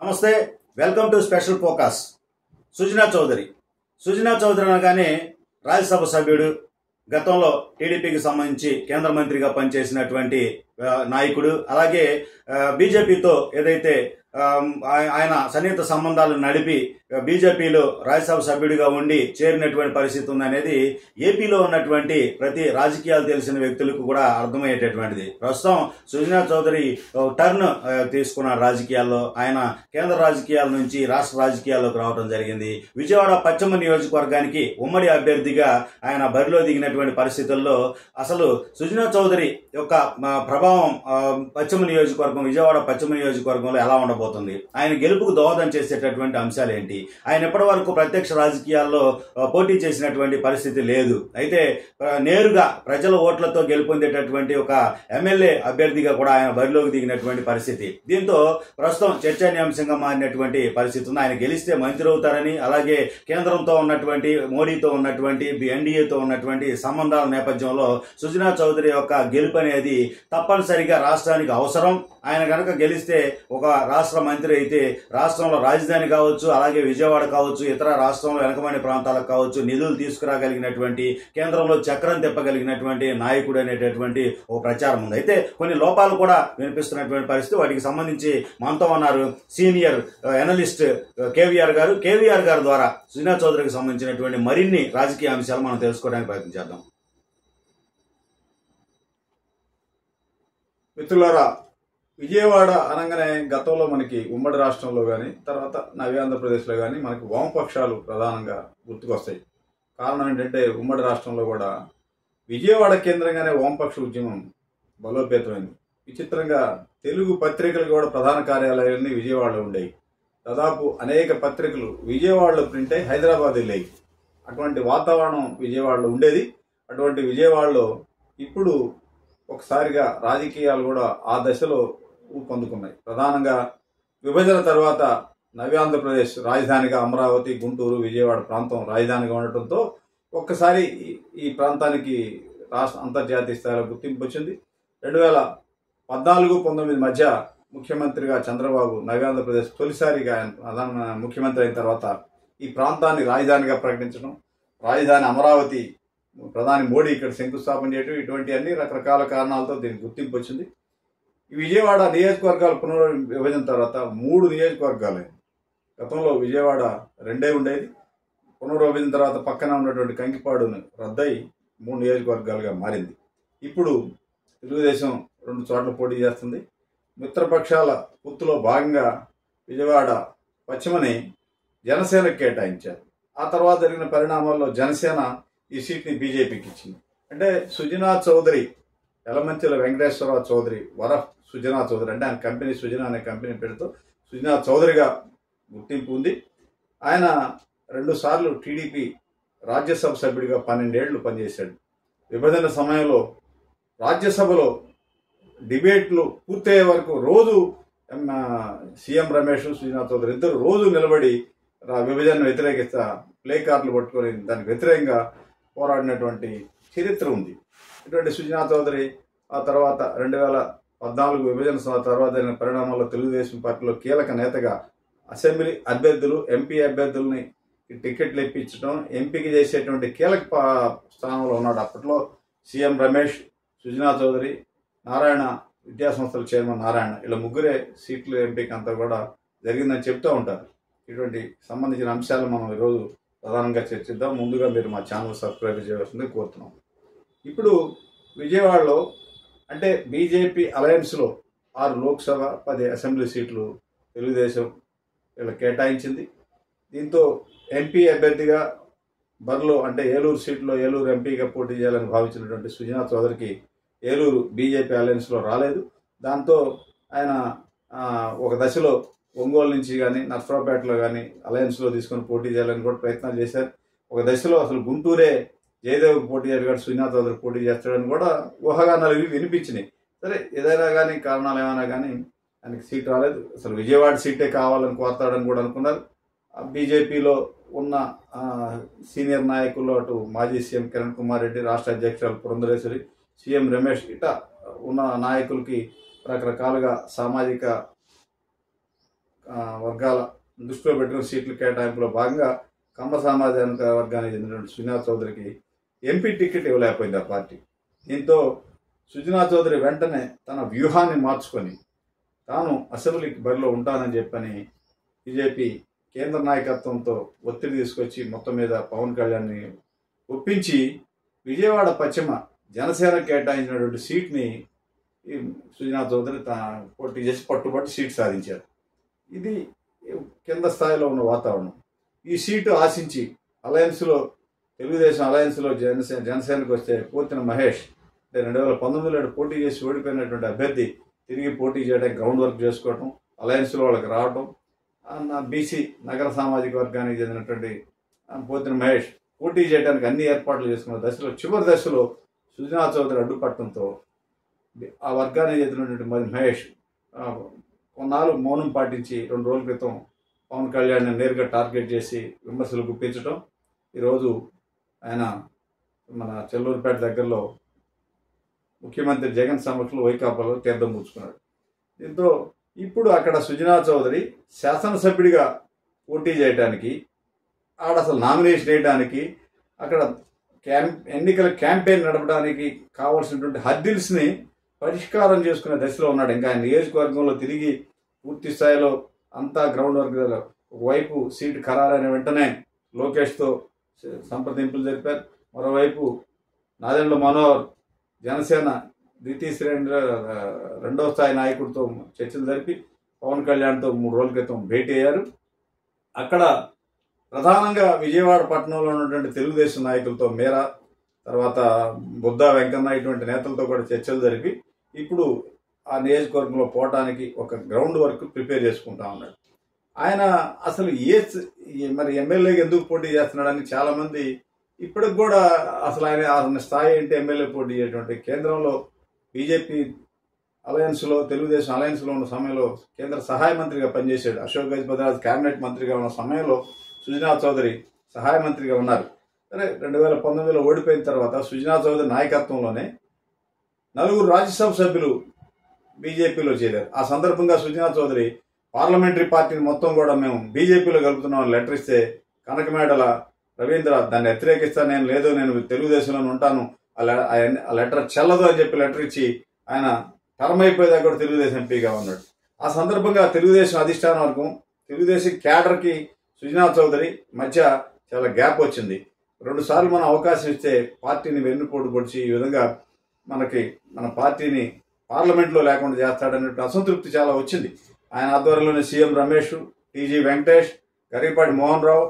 నమస్తే, welcome to special focus. Sujana Chowdary అనగానే రాజ్యసభ సభ్యుడు, గతంలో టీడీపీకి సంబంధించి కేంద్ర మంత్రిగా పనిచేసినటువంటి నాయకుడు, అలాగే బీజేపీతో ఏదైతే ఆయన సన్నిహిత సంబంధాలు నడిపి బీజేపీలో రాజ్యసభ సభ్యుడిగా ఉండి చేరినటువంటి పరిస్థితి ఉందనేది ఏపీలో ఉన్నటువంటి ప్రతి రాజకీయాలు తెలిసిన వ్యక్తులకు కూడా అర్థమయ్యేటటువంటిది. ప్రస్తుతం సుజనా చౌదరి టర్న్ తీసుకున్నారు రాజకీయాల్లో. ఆయన కేంద్ర రాజకీయాల నుంచి రాష్ట్ర రాజకీయాల్లోకి రావడం జరిగింది. విజయవాడ పశ్చిమ నియోజకవర్గానికి ఉమ్మడి అభ్యర్థిగా ఆయన బరిలో దిగినటువంటి పరిస్థితుల్లో అసలు సుజనా చౌదరి యొక్క ప్రభావం విజయవాడ పశ్చిమ నియోజకవర్గంలో ఎలా ఉండబోతుంది, ఆయన గెలుపుకు దోహదం చేసేటటువంటి అంశాలు ఏంటి, ఆయన ఇప్పటి వరకు ప్రత్యక్ష రాజకీయాల్లో పోటీ చేసినటువంటి పరిస్థితి లేదు. అయితే నేరుగా ప్రజల ఓట్లతో గెలుపొందేటటువంటి ఒక ఎమ్మెల్యే అభ్యర్థిగా కూడా ఆయన బరిలోకి దిగినటువంటి పరిస్థితి. దీంతో ప్రస్తుతం చర్చనీయాంశంగా మారినటువంటి పరిస్థితి ఉంది. ఆయన గెలిస్తే మంత్రి అవుతారని, అలాగే కేంద్రంతో ఉన్నటువంటి మోడీతో ఉన్నటువంటి ఎన్డీఏతో ఉన్నటువంటి సంబంధాల నేపథ్యంలో సుజనా చౌదరి యొక్క గెలుపు అనేది తప్పనిసరిగా రాష్ట్రానికి అవసరం. ఆయన కనుక గెలిస్తే ఒక రాష్ట్ర మంత్రి అయితే రాష్ట్రంలో రాజధాని కావచ్చు, అలాగే విజయవాడ కావచ్చు, ఇతర రాష్ట్రంలో వెనకబడిన ప్రాంతాలకు కావచ్చు నిధులు తీసుకురాగలిగినటువంటి, కేంద్రంలో చక్రం తిప్పగలిగినటువంటి నాయకుడు అనేటటువంటి ఒక ప్రచారం ఉంది. అయితే కొన్ని లోపాలు కూడా వినిపిస్తున్నటువంటి పరిస్థితి. వాటికి సంబంధించి మనతో ఉన్నారు సీనియర్ ఎనలిస్ట్ కేవీఆర్ గారు ద్వారా సుజనా చౌదరికి సంబంధించినటువంటి మరిన్ని రాజకీయ అంశాలు మనం తెలుసుకోవడానికి ప్రయత్నించేద్దాం. మిత్రులారా, విజయవాడ అనగానే గతంలో మనకి ఉమ్మడి రాష్ట్రంలో కానీ తర్వాత నవ్యాంధ్రప్రదేశ్లో కానీ మనకి వామపక్షాలు ప్రధానంగా గుర్తుకొస్తాయి. కారణం ఏంటంటే ఉమ్మడి రాష్ట్రంలో కూడా విజయవాడ కేంద్రంగానే వామపక్ష ఉద్యమం బలోపేతమైంది. విచిత్రంగా తెలుగు పత్రికలు కూడా ప్రధాన కార్యాలయాలన్నీ విజయవాడలో ఉండేవి. దాదాపు అనేక పత్రికలు విజయవాడలో ప్రింట్ అయి హైదరాబాద్ వెళ్ళాయి. అటువంటి వాతావరణం విజయవాడలో ఉండేది. అటువంటి విజయవాడలో ఇప్పుడు ఒకసారిగా రాజకీయాలు కూడా ఆ దశలో ఊపందుకున్నాయి. ప్రధానంగా విభజన తర్వాత నవ్యాంధ్రప్రదేశ్ రాజధానిగా అమరావతి, గుంటూరు, విజయవాడ ప్రాంతం రాజధానిగా ఉండటంతో ఒక్కసారి ఈ ప్రాంతానికి అంతర్జాతీయ స్థాయిలో గుర్తింపు వచ్చింది. 2014-19 మధ్య ముఖ్యమంత్రిగా చంద్రబాబు నవ్యాంధ్రప్రదేశ్ తొలిసారిగా ప్రధాన ముఖ్యమంత్రి అయిన తర్వాత ఈ ప్రాంతాన్ని రాజధానిగా ప్రకటించడం, రాజధాని అమరావతి ప్రధాని మోడీ ఇక్కడ శంకుస్థాపన చేయడం, ఇటువంటి అన్ని రకరకాల కారణాలతో దీనికి గుర్తింపు వచ్చింది. ఈ విజయవాడ నియోజకవర్గాల పునర్విభజన తర్వాత 3 నియోజకవర్గాలు. గతంలో విజయవాడ 2 ఉండేది. పునర్విభజన తర్వాత పక్కన ఉన్నటువంటి కంకిపాడును రద్దయి 3 నియోజకవర్గాలుగా మారింది. ఇప్పుడు తెలుగుదేశం 2 చోట్ల పోటీ చేస్తుంది. మిత్రపక్షాల పొత్తులో భాగంగా విజయవాడ పశ్చిమని జనసేనకు కేటాయించారు. ఆ తర్వాత జరిగిన పరిణామాల్లో జనసేన ఈ సీట్ని బీజేపీకి ఇచ్చింది. అంటే సుజనా చౌదరి, యలమంచిల వెంకటేశ్వరరావు చౌదరి వరఫ్ సుజనా చౌదరి, అంటే ఆయన కంపెనీ సుజనా అనే కంపెనీ పేరుతో సుజనా చౌదరిగా గుర్తింపు ఉంది. ఆయన 2 సార్లు టీడీపీ రాజ్యసభ సభ్యుడిగా 12 ఏళ్లు పనిచేశాడు. విభజన సమయంలో రాజ్యసభలో డిబేట్లు పూర్తయ్యే వరకు రోజు సీఎం రమేష్, సుజనా చౌదరి ఇద్దరు రోజు నిలబడి విభజన వ్యతిరేకిస్తా ప్లే కార్డులు పట్టుకొని దానికి వ్యతిరేకంగా పోరాడినటువంటి చరిత్ర ఉంది. ఇటువంటి సుజనా చౌదరి ఆ తర్వాత 2014 విభజన తర్వాత జరిగిన పరిణామాల్లో తెలుగుదేశం పార్టీలో కీలక నేతగా అసెంబ్లీ అభ్యర్థులు, ఎంపీ అభ్యర్థుల్ని టికెట్లు ఇప్పించడం, ఎంపిక చేసేటువంటి కీలక స్థానంలో ఉన్నాడు. అప్పట్లో సీఎం రమేష్, సుజనా చౌదరి, నారాయణ విద్యాసంస్థల చైర్మన్ నారాయణ, ఇలా ముగ్గురే సీట్లు ఎంపిక అంతా కూడా జరిగిందని చెప్తూ ఉంటారు. ఇటువంటి సంబంధించిన అంశాలు మనం ఈరోజు ప్రధానంగా చర్చిద్దాం. ముందుగా మీరు మా ఛానల్ సబ్స్క్రైబ్ చేయవలసింది కోరుతున్నాం. ఇప్పుడు విజయవాడలో అంటే బీజేపీ అలయన్స్లో 6 లోక్సభ, 10 అసెంబ్లీ సీట్లు తెలుగుదేశం ఇలా కేటాయించింది. దీంతో ఎంపీ అభ్యర్థిగా బరిలో అంటే ఏలూరు సీట్లో ఏలూరు ఎంపీగా పోటీ చేయాలని భావించినటువంటి సుజనా చౌదరికి ఏలూరు బీజేపీ అలయన్స్లో రాలేదు. దాంతో ఆయన ఒక దశలో ఒంగోలు నుంచి కానీ నర్సరావుపేటలో కానీ అలయన్స్లో తీసుకొని పోటీ చేయాలని కూడా ప్రయత్నాలు చేశారు. ఒక దశలో అసలు గుంటూరే జయదేవ్కి పోటీ చేయాలి కానీ సుజనా చౌదరి పోటీ చేస్తాడని కూడా ఊహాగానాలు వినిపించినాయి. సరే, ఏదైనా కానీ కారణాలు ఏమైనా కానీ ఆయనకి సీట్ రాలేదు. అసలు విజయవాడ సీటే కావాలని కోరతాడని కూడా అనుకున్నారు. బీజేపీలో ఉన్న సీనియర్ నాయకుల్లో అటు మాజీ సీఎం కిరణ్ కుమార్ రెడ్డి, రాష్ట్ర అధ్యక్షురాలు పురంధరేశ్వరి, సీఎం రమేష్ ఇట ఉన్న నాయకులకి రకరకాలుగా సామాజిక వర్గాల దృష్టిలో పెట్టుకుని సీట్ల కేటాయింపులో భాగంగా కమ్మ సామాజిక వర్గానికి చెందినటువంటి సుజనా చౌదరికి ఎంపీ టికెట్ ఇవ్వలేకపోయింది ఆ పార్టీ. దీంతో సుజనా చౌదరి వెంటనే తన వ్యూహాన్ని మార్చుకొని తాను అసెంబ్లీకి బరిలో ఉంటానని చెప్పని బీజేపీ కేంద్ర నాయకత్వంతో ఒత్తిడి తీసుకొచ్చి మొత్తం మీద పవన్ కళ్యాణ్ని ఒప్పించి విజయవాడ పశ్చిమ జనసేన కేటాయించినటువంటి సీట్ని సుజనా చౌదరి పోటీ చేసి పట్టుబట్టి సీట్ సాధించారు. ఇది కింద స్థాయిలో ఉన్న వాతావరణం. ఈ సీటు ఆశించి అలయన్స్లో తెలుగుదేశం అలయన్స్లో జనసేనకు వస్తే పోతిన మహేష్ 2019లో పోటీ చేసి ఓడిపోయినటువంటి అభ్యర్థి తిరిగి పోటీ చేయడానికి గ్రౌండ్ వర్క్ చేసుకోవటం, అలయన్స్లో వాళ్ళకి రావటం, బీసీ నగర సామాజిక వర్గానికి చెందినటువంటి పోతిన మహేష్ పోటీ చేయడానికి అన్ని ఏర్పాట్లు చేసుకున్న దశలో చివరి దశలో సుజనా చౌదరి అడ్డుపట్టడంతో ఆ వర్గానికి చెందినటువంటి మహేష్ కొన్నాళ్ళు మౌనం పాటించి 2 రోజుల క్రితం పవన్ కళ్యాణ్ని నేరుగా టార్గెట్ చేసి విమర్శలు గుప్పించడం. ఈరోజు ఆయన మన చెల్లూరుపేట దగ్గరలో ముఖ్యమంత్రి జగన్ సమక్షంలో వైకాపాలో తీర్థం పుచ్చుకున్నాడు. దీంతో ఇప్పుడు అక్కడ సుజనా చౌదరి శాసనసభ్యుడిగా పోటీ చేయడానికి, ఆడ అసలు నామినేషన్ వేయడానికి, అక్కడ ఎన్నికల క్యాంపెయిన్ నడపడానికి కావాల్సినటువంటి హర్డిల్స్ని పరిష్కారం చేసుకునే దశలో ఉన్నాడు. ఇంకా నియోజకవర్గంలో తిరిగి పూర్తి స్థాయిలో అంతా గ్రౌండ్ వర్క్. ఒకవైపు సీటు ఖరారైన వెంటనే లోకేష్తో సంప్రదింపులు జరిపారు. మరోవైపు నాదెండ్ల మనోహర్ జనసేన ద్వితీయ శ్రేణి 2వ స్థాయి నాయకుడితో చర్చలు జరిపి పవన్ కళ్యాణ్తో 3 రోజుల క్రితం భేటీ అయ్యారు. అక్కడ ప్రధానంగా విజయవాడ పట్టణంలో ఉన్నటువంటి తెలుగుదేశం నాయకులతో మేరా, తర్వాత బుద్ధా వెంకన్న ఇటువంటి నేతలతో కూడా చర్చలు జరిపి ఇప్పుడు ఆ నియోజకవర్గంలో పోవటానికి ఒక గ్రౌండ్ వర్క్ ప్రిపేర్ చేసుకుంటా ఉన్నాడు. ఆయన అసలు మరి ఎమ్మెల్యేగా ఎందుకు పోటీ చేస్తున్నాడని చాలామంది ఇప్పటికి కూడా అసలు ఆయన స్థాయి ఏంటి ఎమ్మెల్యే పోటీ చేయటువంటి. కేంద్రంలో బీజేపీ అలయన్స్లో తెలుగుదేశం అలయన్స్లో ఉన్న సమయంలో కేంద్ర సహాయ మంత్రిగా పనిచేశాడు. అశోక్ గజపతిరాజు కేబినెట్ మంత్రిగా ఉన్న సమయంలో సుజనా చౌదరి సహాయ మంత్రిగా ఉన్నారు. సరే 2019లో ఓడిపోయిన తర్వాత సుజనా చౌదరి నాయకత్వంలోనే 4 రాజ్యసభ సభ్యులు బీజేపీలో చేరారు. ఆ సందర్భంగా సుజనా చౌదరి పార్లమెంటరీ పార్టీని మొత్తం కూడా మేము బీజేపీలో కలుపుతున్నామని లెటర్ ఇస్తే కనకమేడల రవీంద్ర దాన్ని వ్యతిరేకిస్తా, నేను లేదు నేను తెలుగుదేశంలో ఉంటాను, ఆ లెటర్ చెల్లదు అని చెప్పి లెటర్ ఇచ్చి ఆయన టర్మ్ అయిపోయేదాకా కూడా తెలుగుదేశం ఎంపీగా ఉన్నాడు. ఆ సందర్భంగా తెలుగుదేశం అధిష్టాన వర్గం తెలుగుదేశం క్యాడర్కి సుజనా చౌదరి మధ్య చాలా గ్యాప్ వచ్చింది. 2 సార్లు మనం అవకాశం ఇస్తే పార్టీని వెన్నుపోటు పొడిచి ఈ విధంగా మన పార్టీని పార్లమెంట్లో లేకుండా చేస్తాడన్నట్టు అసంతృప్తి చాలా వచ్చింది. ఆయన ఆధ్వర్యంలోనే సీఎం రమేష్, టీజీ వెంకటేష్, గరిపాటి మోహన్ రావు,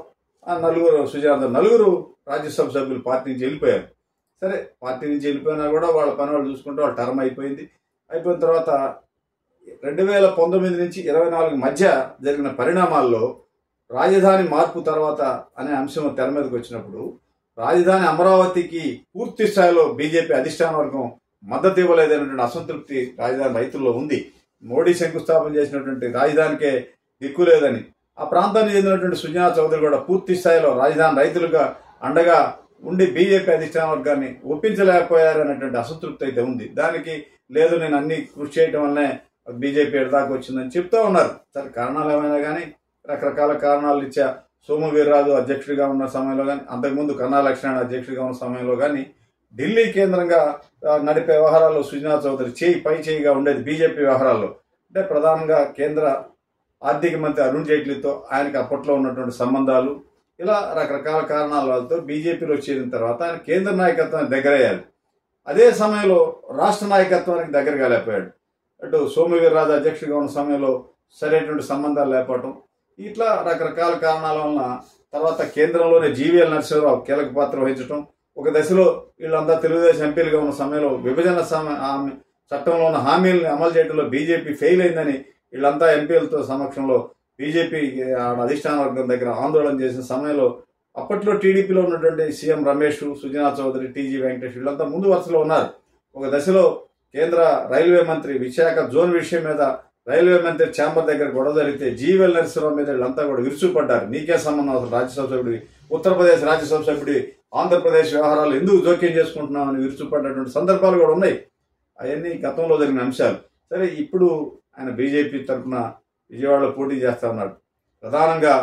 4 రాజ్యసభ సభ్యులు పార్టీ నుంచి వెళ్ళిపోయారు. సరే పార్టీ నుంచి వెళ్ళిపోయినా కూడా వాళ్ళ పని వాళ్ళు చూసుకుంటే వాళ్ళ టర్మ్ అయిపోయింది. అయిపోయిన తర్వాత 2019 నుంచి 24 మధ్య జరిగిన పరిణామాల్లో రాజధాని మార్పు తర్వాత అనే అంశం తెర మీదకి వచ్చినప్పుడు రాజధాని అమరావతికి పూర్తి స్థాయిలో బీజేపీ అధిష్టాన వర్గం మద్దతు ఇవ్వలేదనేటువంటి అసంతృప్తి రాజధాని రైతుల్లో ఉంది. మోడీ శంకుస్థాపన చేసినటువంటి రాజధానికే దిక్కు లేదని ఆ ప్రాంతానికి చెందినటువంటి సుజనా చౌదరి కూడా పూర్తి స్థాయిలో రాజధాని రైతులుగా అండగా ఉండి బీజేపీ అధిష్టాన వర్గాన్ని ఒప్పించలేకపోయారనేటువంటి అసంతృప్తి అయితే ఉంది. దానికి లేదు నేను అన్ని కృషి చేయడం వల్లనే బీజేపీ ఎడదాకా వచ్చిందని చెప్తూ ఉన్నారు. సరే కారణాలు ఏమైనా కానీ రకరకాల కారణాలు ఇచ్చా సోము వీర్రాజు అధ్యక్షుడిగా ఉన్న సమయంలో కానీ, అంతకుముందు కన్నా లక్ష్మణ అధ్యక్షుడిగా ఉన్న సమయంలో కానీ ఢిల్లీ కేంద్రంగా నడిపే వ్యవహారాల్లో సుజనా చౌదరి పై చేయిగా ఉండేది. బీజేపీ వ్యవహారాల్లో అంటే ప్రధానంగా కేంద్ర ఆర్థిక మంత్రి అరుణ్ జైట్లీతో ఆయనకి అప్పట్లో ఉన్నటువంటి సంబంధాలు, ఇలా రకరకాల కారణాలతో బీజేపీలో చేరిన తర్వాత ఆయన కేంద్ర నాయకత్వానికి దగ్గరయ్యారు. అదే సమయంలో రాష్ట్ర నాయకత్వానికి దగ్గర కాలేకపోయాడు. అటు సోము వీర్రాజు అధ్యక్షుడిగా ఉన్న సమయంలో సరైనటువంటి సంబంధాలు లేకపోవటం, ఇట్లా రకరకాల కారణాల వలన తర్వాత కేంద్రంలోనే జీవీఎల్ నరసింహరావు కీలక పాత్ర వహించడం, ఒక దశలో వీళ్ళంతా తెలుగుదేశం ఎంపీలుగా ఉన్న సమయంలో విభజన చట్టంలో ఉన్న హామీలను అమలు చేయడంలో బీజేపీ ఫెయిల్ అయిందని వీళ్ళంతా ఎంపీలతో సమక్షంలో బీజేపీ అధిష్టాన వర్గం దగ్గర ఆందోళన చేసిన సమయంలో అప్పట్లో టీడీపీలో ఉన్నటువంటి సీఎం రమేష్, సుజనా చౌదరి, టీజీ వెంకటేష్ వీళ్ళంతా ముందు వరుసలో ఉన్నారు. ఒక దశలో కేంద్ర రైల్వే మంత్రి విశాఖ జోన్ విషయం మీద రైల్వే మంత్రి ఛాంబర్ దగ్గర గొడవ జరిగితే జీవీఎల్ నరసింహరావు మీద వీళ్ళంతా కూడా విరుచుపడ్డారు. నీకే సంబంధం అసలు రాజ్యసభ సభ్యుడి, ఉత్తరప్రదేశ్ రాజ్యసభ సభ్యుడి, ఆంధ్రప్రదేశ్ వ్యవహారాలు ఎందుకు జోక్యం చేసుకుంటున్నామని విరుచుపడ్డటువంటి సందర్భాలు కూడా ఉన్నాయి. అవన్నీ గతంలో జరిగిన అంశాలు. సరే ఇప్పుడు ఆయన బీజేపీ తరఫున విజయవాడలో పోటీ చేస్తా ఉన్నాడు. ప్రధానంగా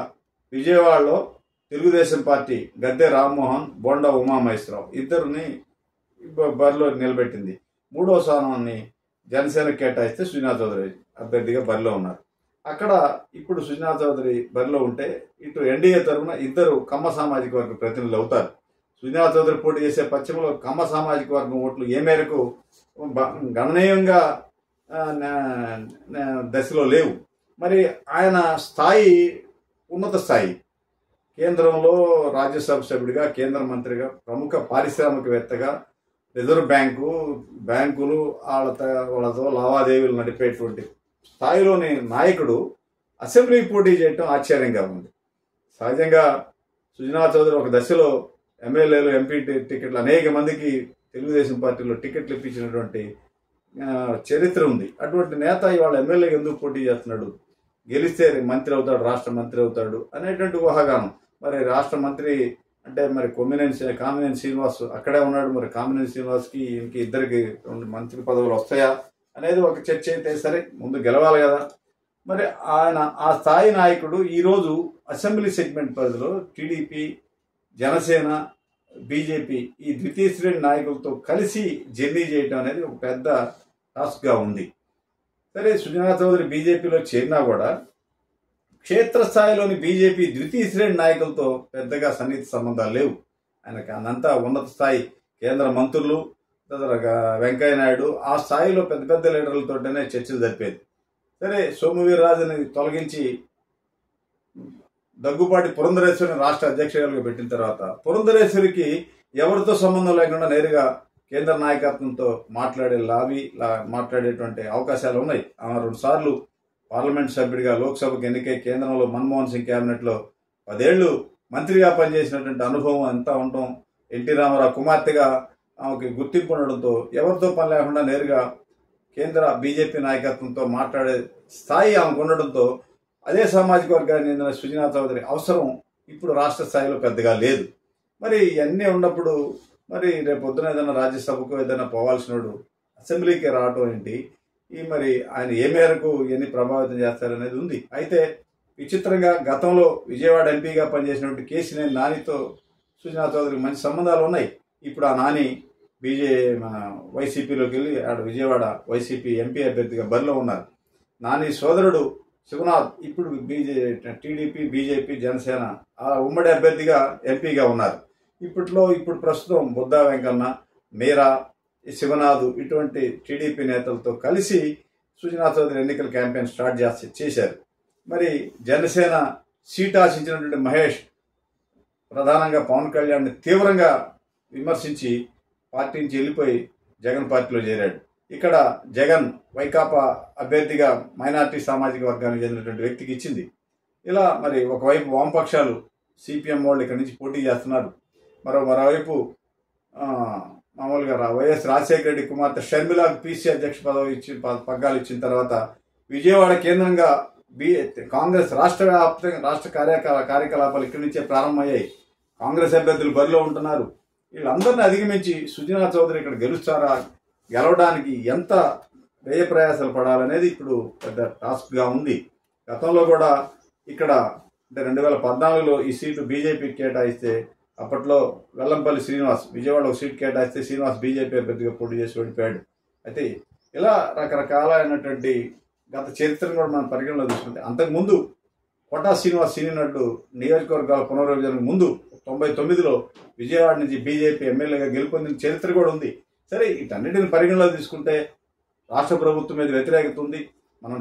విజయవాడలో తెలుగుదేశం పార్టీ గద్దె రామ్మోహన్, బొండా ఉమామహేశ్వరరావు ఇద్దరిని బరిలో నిలబెట్టింది. మూడో స్థానాన్ని జనసేన కేటాయిస్తే సుజనా చౌదరి అభ్యర్థిగా బరిలో ఉన్నారు. అక్కడ ఇప్పుడు సుజనా చౌదరి బరిలో ఉంటే ఇటు ఎన్డీఏ తరఫున ఇద్దరు కమ్మ సామాజిక వర్గ ప్రతినిధులు అవుతారు. సుజనా చౌదరి పోటీ చేసే పశ్చిమలో కమ్మ సామాజిక వర్గం ఓట్లు ఏ మేరకు గణనీయంగా దశలో లేవు. మరి ఆయన స్థాయి ఉన్నత స్థాయి, కేంద్రంలో రాజ్యసభ సభ్యుడిగా, కేంద్ర మంత్రిగా, ప్రముఖ పారిశ్రామికవేత్తగా, రిజర్వ్ బ్యాంకులు వాళ్ళతో లావాదేవీలు నడిపేటువంటి స్థాయిలోని నాయకుడు అసెంబ్లీకి పోటీ చేయటం ఆశ్చర్యంగా ఉంది. సహజంగా సుజనా చౌదరి ఒక దశలో ఎమ్మెల్యేలు, ఎంపీ టికెట్లు అనేక మందికి తెలుగుదేశం పార్టీలో టికెట్లు ఇప్పించినటువంటి చరిత్ర ఉంది. అటువంటి నేత ఇవాళ ఎమ్మెల్యేగా ఎందుకు పోటీ చేస్తున్నాడు? గెలిస్తే మంత్రి అవుతాడు, రాష్ట్ర మంత్రి అవుతాడు అనేటువంటి ఊహాగానం. మరి రాష్ట్ర మంత్రి అంటే మరి కామినేని శ్రీనివాస్ అక్కడే ఉన్నాడు. మరి కామినేని శ్రీనివాస్కి ఇద్దరికి మంత్రి పదవులు వస్తాయా అనేది ఒక చర్చ అయితే సరే, ముందు గెలవాలి కదా. మరి ఆయన ఆ స్థాయి నాయకుడు ఈరోజు అసెంబ్లీ సెగ్మెంట్ పరిధిలో టీడీపీ, జనసేన, బీజేపీ ఈ ద్వితీయ శ్రేణి నాయకులతో కలిసి జర్నీ చేయటం అనేది ఒక పెద్ద టాస్క్గా ఉంది. సరే, సుజనా చౌదరి బీజేపీలో చేరినా కూడా క్షేత్రస్థాయిలోని బీజేపీ ద్వితీయ శ్రేణి నాయకులతో పెద్దగా సన్నిహిత సంబంధాలు లేవు. ఆయనకి అదంతా ఉన్నత స్థాయి కేంద్ర మంత్రులు, వెంకయ్య నాయుడు ఆ స్థాయిలో పెద్ద పెద్ద లీడర్లతోటనే చర్చలు జరిపేది. సరే, సోమువీర్రాజుని తొలగించి దగ్గుపాటి పురంధరేశ్వరిని రాష్ట్ర అధ్యక్షులుగా పెట్టిన తర్వాత పురంధరేశ్వరికి ఎవరితో సంబంధం లేకుండా నేరుగా కేంద్ర నాయకత్వంతో మాట్లాడేటువంటి అవకాశాలు ఉన్నాయి. 2 సార్లు పార్లమెంట్ సభ్యుడిగా లోక్సభకు ఎన్నికై కేంద్రంలో మన్మోహన్ సింగ్ క్యాబినెట్లో 10 ఏళ్లు మంత్రిగా పనిచేసినటువంటి అనుభవం అంతా ఉండటం, ఎన్టీ రామారావు కుమార్తెగా ఆమెకి గుర్తింపు ఉండడంతో ఎవరితో పని లేకుండా నేరుగా కేంద్ర బీజేపీ నాయకత్వంతో మాట్లాడే స్థాయి ఆమెకు ఉండడంతో అదే సామాజిక వర్గానికి చెందిన సుజనా చౌదరి అవసరం ఇప్పుడు రాష్ట్ర స్థాయిలో పెద్దగా లేదు. మరి ఇవన్నీ ఉన్నప్పుడు మరి రేపు పొద్దున ఏదైనా రాజ్యసభకు ఏదైనా పోవాల్సినోడు అసెంబ్లీకి రావటం ఏంటి? మరి ఆయన ఏ మేరకు ఎన్ని ప్రభావితం చేస్తారనేది ఉంది. అయితే విచిత్రంగా గతంలో విజయవాడ ఎంపీగా పనిచేసినటువంటి కేసీనేని నానితో సుజనా చౌదరికి మంచి సంబంధాలు ఉన్నాయి. ఇప్పుడు ఆ నాని వైసీపీలోకి వెళ్ళి ఆడ విజయవాడ వైసీపీ ఎంపీ అభ్యర్థిగా బరిలో ఉన్నారు. నాని సోదరుడు శివనాథ్ ఇప్పుడు టీడీపీ, బీజేపీ, జనసేన ఆ ఉమ్మడి అభ్యర్థిగా ఎంపీగా ఉన్నారు. ఇప్పుడు ప్రస్తుతం బుద్దా వెంకన్న, మీరా, శివనాథ్ ఇటువంటి టీడీపీ నేతలతో కలిసి సుజనా చౌదరి ఎన్నికల క్యాంపెయిన్ స్టార్ట్ చేశారు. మరి జనసేన సీట్ ఆశించినటువంటి మహేష్ ప్రధానంగా పవన్ కళ్యాణ్ని తీవ్రంగా విమర్శించి పార్టీ నుంచి వెళ్ళిపోయి జగన్ పార్టీలో చేరాడు. ఇక్కడ జగన్ వైకాపా అభ్యర్థిగా మైనార్టీ సామాజిక వర్గానికి చెందినటువంటి వ్యక్తికి ఇచ్చింది. ఇలా మరి ఒకవైపు వామపక్షాలు సిపిఎం వాళ్ళు ఇక్కడి నుంచి పోటీ చేస్తున్నారు. మరోవైపు మామూలుగా వైఎస్ రాజశేఖర రెడ్డి కుమార్తె షర్మిలాకు పీసీ అధ్యక్ష పదవి పగ్గాలు ఇచ్చిన తర్వాత విజయవాడ కేంద్రంగా కాంగ్రెస్ రాష్ట్ర కార్యకలాపాలు ఇక్కడి నుంచే ప్రారంభమయ్యాయి. కాంగ్రెస్ అభ్యర్థులు బరిలో ఉంటున్నారు. వీళ్ళందరినీ అధిగమించి సుజనా చౌదరి ఇక్కడ గెలుస్తారా, గెలవడానికి ఎంత వ్యయ ప్రయాసాలు పడాలనేది ఇప్పుడు పెద్ద టాస్క్గా ఉంది. గతంలో కూడా ఇక్కడ అంటే 2014లో ఈ సీటు బీజేపీకి కేటాయిస్తే అప్పట్లో వెల్లంపల్లి శ్రీనివాస్ విజయవాడ ఒక సీట్ కేటాయిస్తే శ్రీనివాస్ బీజేపీ అభ్యర్థిగా పోటీ చేసి ఓడిపోయాడు. అయితే ఇలా రకరకాలైనటువంటి గత చరిత్రను కూడా మనం పరిగణలో తీసుకుంటే అంతకుముందు కోటా శ్రీనివాస్ సీనియర్నట్టు నియోజకవర్గాల పునర్విభజనకు ముందు 99లో విజయవాడ నుంచి బీజేపీ ఎమ్మెల్యేగా గెలుపొందిన చరిత్ర కూడా ఉంది. సరే, వీటన్నిటిని పరిగణలో తీసుకుంటే రాష్ట్ర ప్రభుత్వం మీద వ్యతిరేకత ఉంది. మనం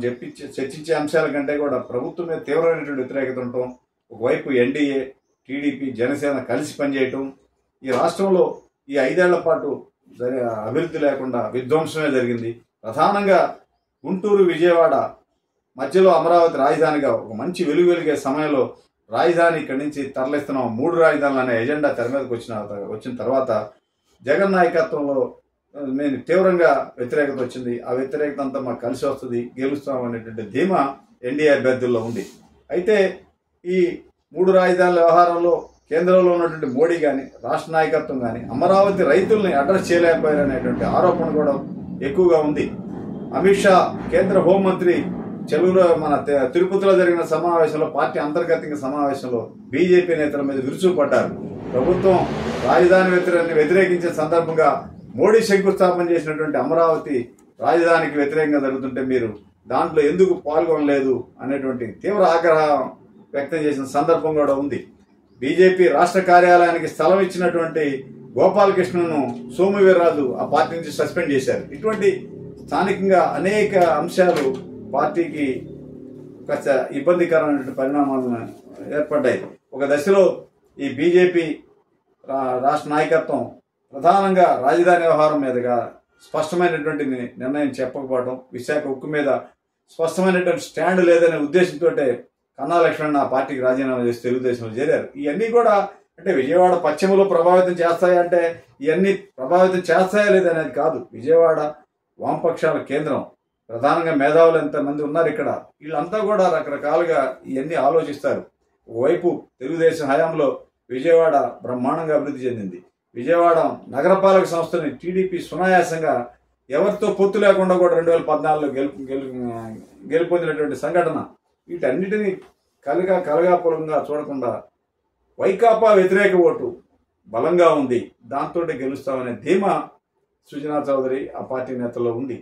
చర్చించే అంశాల కంటే కూడా ప్రభుత్వం మీద తీవ్రమైనటువంటి వ్యతిరేకత ఉండటం, ఒకవైపు ఎన్డీఏ, టీడీపీ, జనసేన కలిసి పనిచేయటం, ఈ రాష్ట్రంలో ఈ 5 ఏళ్ల పాటు అభివృద్ధి లేకుండా విధ్వంసమే జరిగింది. ప్రధానంగా గుంటూరు, విజయవాడ మధ్యలో అమరావతి రాజధానిగా ఒక మంచి వెలుగే సమయంలో రాజధాని ఇక్కడి నుంచి తరలిస్తున్నాం, 3 రాజధానులు అనే ఎజెండా తెర మీదకి వచ్చిన తర్వాత జగన్ నాయకత్వంలో నేను తీవ్రంగా వ్యతిరేకత వచ్చింది. ఆ వ్యతిరేకత అంతా మాకు కలిసి వస్తుంది, గెలుస్తాం అనేటువంటి ధీమా ఎన్డీఏ అభ్యర్థుల్లో ఉంది. అయితే ఈ 3 రాజధానుల వ్యవహారంలో కేంద్రంలో ఉన్నటువంటి మోడీ కానీ రాష్ట్ర నాయకత్వం కానీ అమరావతి రైతుల్ని అడ్రస్ చేయలేకపోయారనేటువంటి ఆరోపణ కూడా ఎక్కువగా ఉంది. అమిత్ షా కేంద్ర హోంమంత్రి చెలువులో మన తిరుపతిలో జరిగిన సమావేశంలో, పార్టీ అంతర్గతంగా సమావేశంలో బీజేపీ నేతల మీద విరుచుకుపడ్డారు. ప్రభుత్వం రాజధాని వ్యతిరేకించిన సందర్భంగా మోడీ శంకుస్థాపన చేసినటువంటి అమరావతి రాజధానికి వ్యతిరేకంగా జరుగుతుంటే మీరు దాంట్లో ఎందుకు పాల్గొనలేదు అనేటువంటి తీవ్ర ఆగ్రహం వ్యక్తం చేసిన సందర్భం కూడా ఉంది. బీజేపీ రాష్ట్ర కార్యాలయానికి స్థలం ఇచ్చినటువంటి గోపాలకృష్ణను సోము వీర్రాజు ఆ పార్టీ నుంచి సస్పెండ్ చేశారు. ఇటువంటి స్థానికంగా అనేక అంశాలు పార్టీకి కాస్త ఇబ్బందికరమైన పరిణామాలు ఏర్పడ్డాయి. ఒక దశలో ఈ బీజేపీ రాష్ట్ర నాయకత్వం ప్రధానంగా రాజధాని వ్యవహారం మీదుగా స్పష్టమైనటువంటి నిర్ణయం చెప్పకపోవడం, విశాఖ ఉక్కు మీద స్పష్టమైనటువంటి స్టాండ్ లేదనే ఉద్దేశంతో కన్నా లక్ష్మణ్ ఆ పార్టీకి రాజీనామా చేసి తెలుగుదేశంలో చేరారు. ఇవన్నీ కూడా అంటే విజయవాడ పశ్చిమలో ప్రభావితం చేస్తాయంటే ఇవన్నీ ప్రభావితం చేస్తాయా లేదనేది కాదు. విజయవాడ వామపక్షాల కేంద్రం, ప్రధానంగా మేధావులు ఎంతమంది ఉన్నారు ఇక్కడ, వీళ్ళంతా కూడా రకరకాలుగా ఇవన్నీ ఆలోచిస్తారు. ఒకవైపు తెలుగుదేశం హయాంలో విజయవాడ బ్రహ్మాండంగా అభివృద్ధి చెందింది. విజయవాడ నగరపాలక సంస్థని టీడీపీ సునాయాసంగా ఎవరితో పొత్తు లేకుండా కూడా 2014లో గెలుపొందినటువంటి సంఘటన. వీటన్నిటినీ కలగాపులంగా చూడకుండా వైకాపా వ్యతిరేక ఓటు బలంగా ఉంది, దాంతో గెలుస్తామనే ధీమా సుజనా చౌదరి ఆ పార్టీ నేతల్లో ఉంది.